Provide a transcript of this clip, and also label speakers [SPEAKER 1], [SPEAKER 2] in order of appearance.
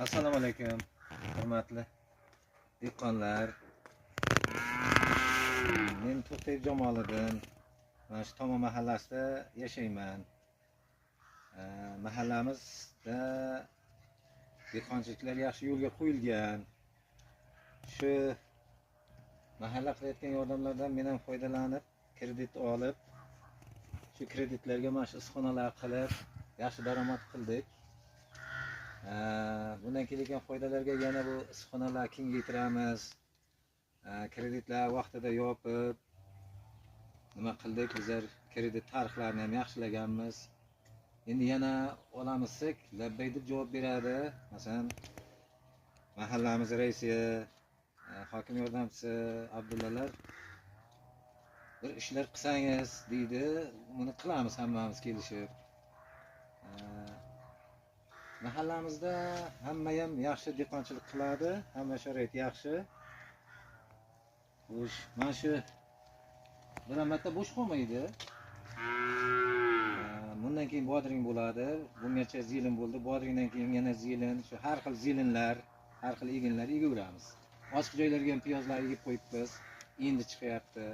[SPEAKER 1] Assalomu alaykum, hurmatli dehqonlar. Men To'xtayev Jamoliddin. Mana shu Toma mahallasida yashayman. Mahallamizda dehqonchiliklar yaxshi yo'lga qo'yilgan. Shu mahalla qilayotgan yordamlardan men ham foydalanib, kredit olib, shu kreditlarga mana shu issiqxonalar qilib, yaxshi daromad qildik. Bundan kelgan foydalarga yana bu issiqxonalar kengaytiramiz. Kreditlar vaqtida yopib, nima qildik? Bizlar kredit tarixlarini ham yaxshilaganmiz. Endi yana olamizsak, labbay deb javob beradi. Masalan, mahallamiz raisi, hokim yordamchisi Abdullalar bir ishlar qilsangiz deydi. Buni qilamiz hammamiz kelishib. Mahallamizda hamma ham yaxshi dehqonchilik qiladi, hamma sharoit yaxshi. Mana shu bir marta bo'sh qolmaydi. Bundan keyin bodring bo'ladi. Bungacha zilin bo'ldi. Bodringdan keyin yana zilin, shu har xil zilinlar, har xil eginlar egaveramiz. Ochiq joylarga ham piyozlar egib qo'yibmiz. Endi chiqyapti.